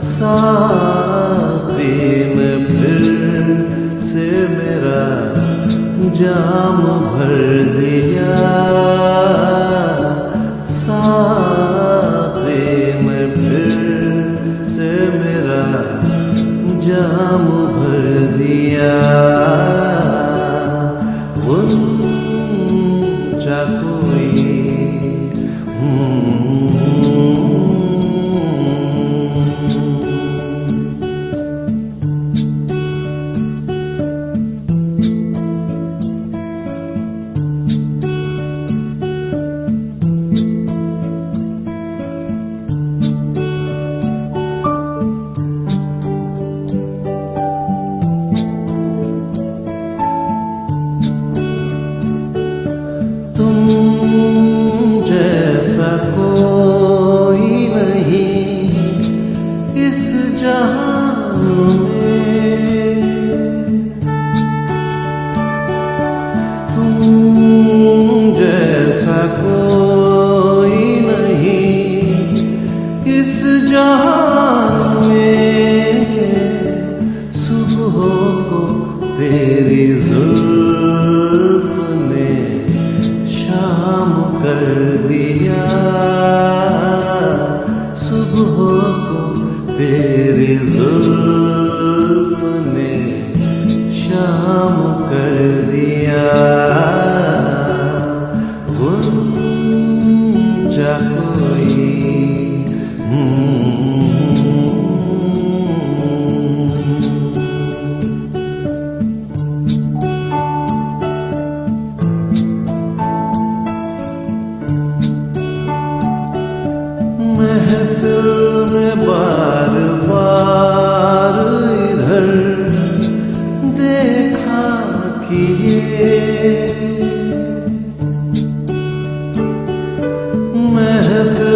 साथी ने फिर से मेरा जाम भर दिया। साथी में फिर से मेरा जाम भर दिया। ऊंचा कोई जैसा कोई नहीं इस जहां में। तुम जैसा कोई नहीं इस जहां में। सुबह को तेरी जुल्फ ने शाम कर दिया। सुबह को तेरी जुल्फ ने शाम कर दिया। ऊंचा कोई महफिल में बार बार इधर देखा किए। महफिल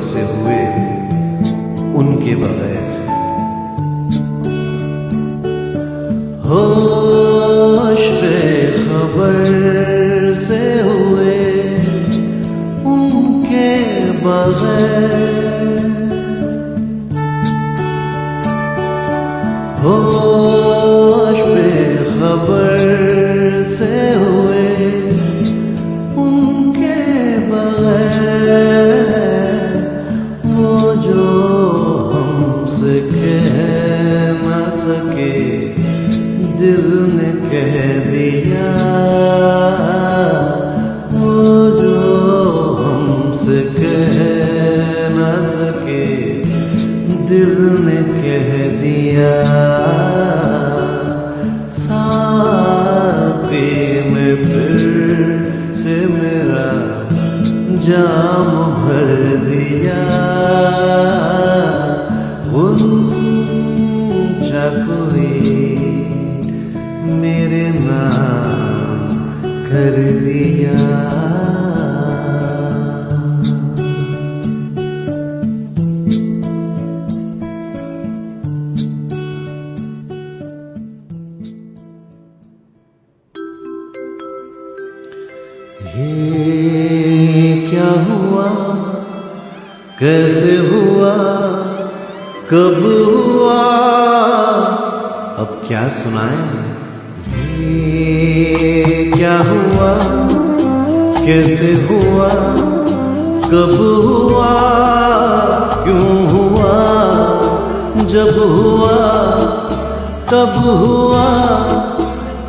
कैसे हुए उनके बगैर। होश बेखबर से हुए उनके बगैर। होश बेखबर से हुए उनके बगैर। वो जो हमसे कह न सके दिल ने कह दिया। वो जो हमसे कह न सके दिल ने कह दिया। साक़ी में फिर से मेरा जाम भर दिया। ऊंचा कोई मेरे नाम कर दिया। ये क्या हुआ, कैसे हुआ, कब हुआ, अब क्या सुनाएं। ये क्या हुआ, कैसे हुआ, कब हुआ, क्यों हुआ, जब हुआ, तब हुआ।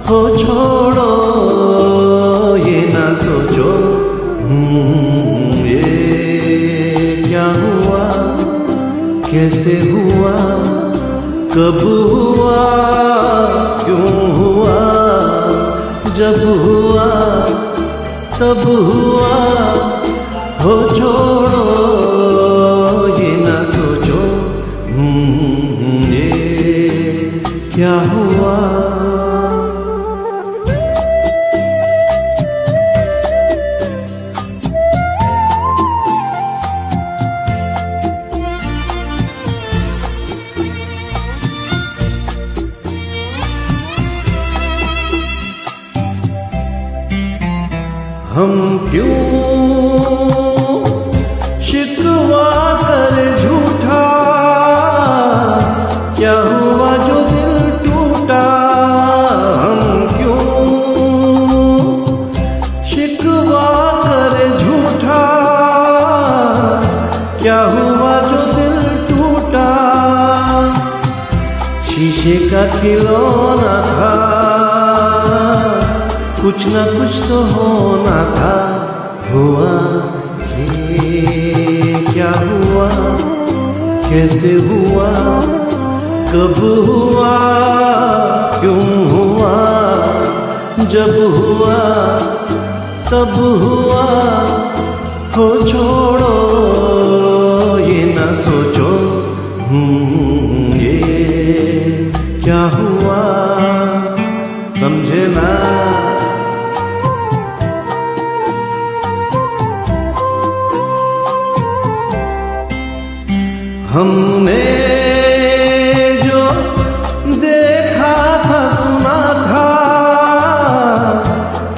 हो छोड़ो ये ना सोचो। ये क्या हुआ, कैसे हुआ, कब हुआ, क्यों हुआ, जब हुआ, तब हुआ। हो छोड़ो ये ना सोचो। ये क्या हुआ। हम क्यों शिकवा कर झूठा, क्या हुआ जो दिल टूटा। हम क्यों शिकवा कर झूठा, क्या हुआ जो दिल टूटा। शीशे का खिलौना था, कुछ न कुछ तो होना था। हुआ ये क्या हुआ, कैसे हुआ, कब हुआ, क्यों हुआ, जब हुआ, तब हुआ। हो छोड़ो ये ना सोचो। ये क्या हुआ, समझे ना। हमने जो देखा था, सुना था,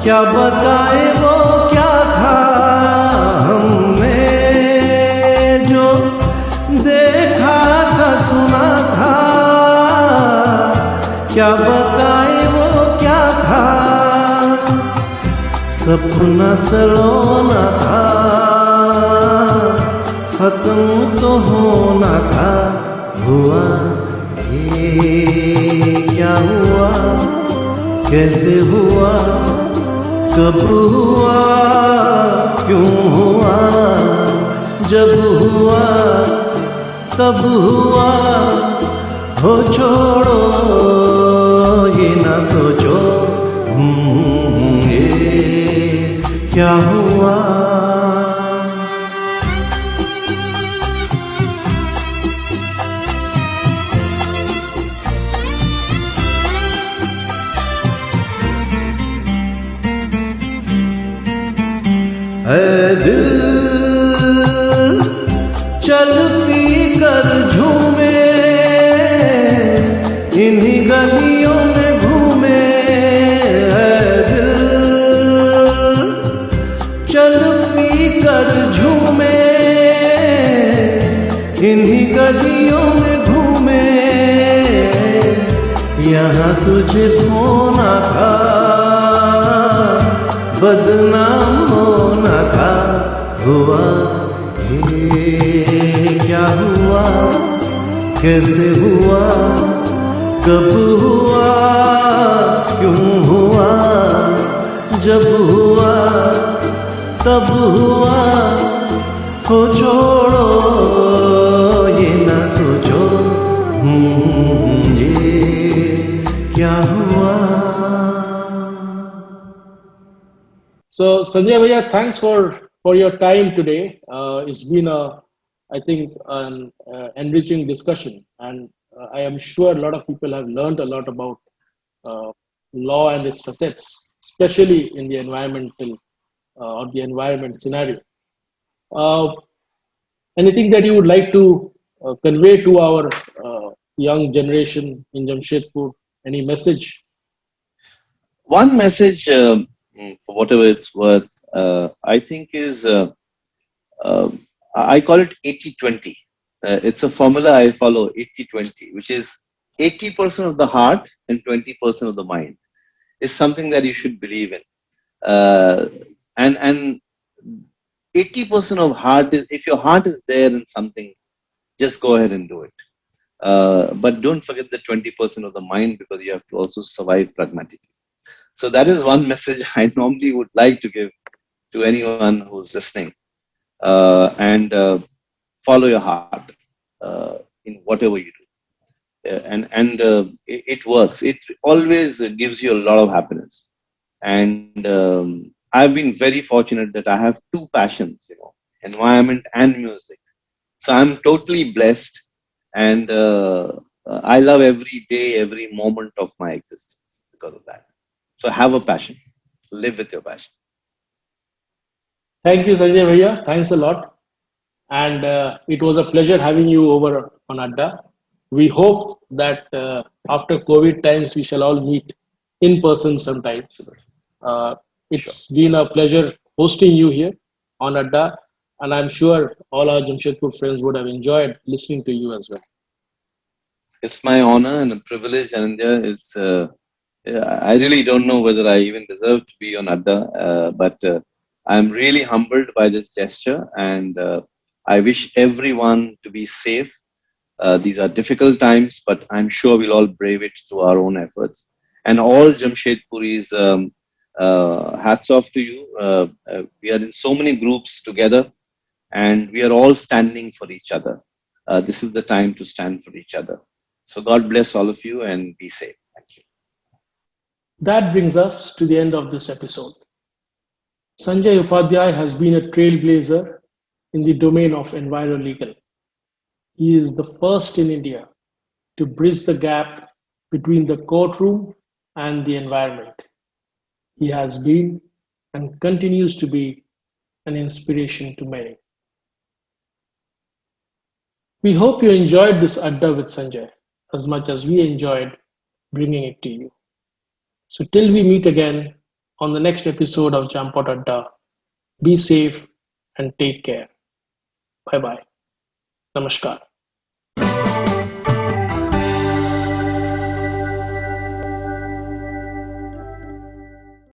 क्या बताए वो क्या था। हमने जो देखा था, सुना था, क्या बताए वो क्या था। सपना सलोना था, खत्म तो होना था। हुआ ये क्या हुआ, कैसे हुआ, कब हुआ, क्यों हुआ, जब हुआ, तब हुआ। हो छोड़ो ये ना सोचो। ये क्या हुआ। ऐ दिल चल पी कर झूमे, इन्हीं गलियों में घूमे है दिल। चल पी कर झूमे, इन्हीं गलियों में घूमे। यहाँ तुझे खोना था, बदनाम होना था। हुआ ये क्या हुआ, कैसे हुआ, कब हुआ, क्यों हुआ। जब हुआ तब हुआ, हो छोड़ो ये ना सोचो, ये क्या हुआ। So Sanjay Bhaiya, thanks for your time today. It's been I think an enriching discussion, and I am sure a lot of people have learned a lot about law and its facets, especially in the environmental or the environment scenario. Anything that you would like to convey to our young generation in Jamshedpur? Any message? One message, for whatever it's worth, I think is, I call it 80-20. It's a formula I follow, 80-20, which is 80% of the heart and 20% of the mind is something that you should believe in. And 80% of heart is, if your heart is there in something, just go ahead and do it. But don't forget the 20% of the mind, because you have to also survive pragmatically. So that is one message I normally would like to give to anyone who's listening. And follow your heart in whatever you do. It works. It always gives you a lot of happiness. And I've been very fortunate that I have two passions, environment and music. So I'm totally blessed, and I love every day, every moment of my existence because of that. So have a passion, live with your passion. Thank you, Sanjay Bhaiya. Thanks a lot. And it was a pleasure having you over on Adda. We hope that after COVID times, we shall all meet in person sometime. It's been a pleasure hosting you here on Adda, and I'm sure all our Jamshedpur friends would have enjoyed listening to you as well. It's my honor and a privilege, Anindya. It's I really don't know whether I even deserve to be on Adda, but I'm really humbled by this gesture, and I wish everyone to be safe. These are difficult times, but I'm sure we'll all brave it through our own efforts. And all Jamshedpuris, hats off to you. We are in so many groups together, and we are all standing for each other. This is the time to stand for each other. So God bless all of you, and be safe. Thank you. That brings us to the end of this episode. Sanjay Upadhyay has been a trailblazer in the domain of Enviro Legal. He is the first in India to bridge the gap between the courtroom and the environment. He has been and continues to be an inspiration to many. We hope you enjoyed this Adda with Sanjay as much as we enjoyed bringing it to you. So till we meet again on the next episode of Jampot Adda, be safe and take care. Bye-bye. Namaskar.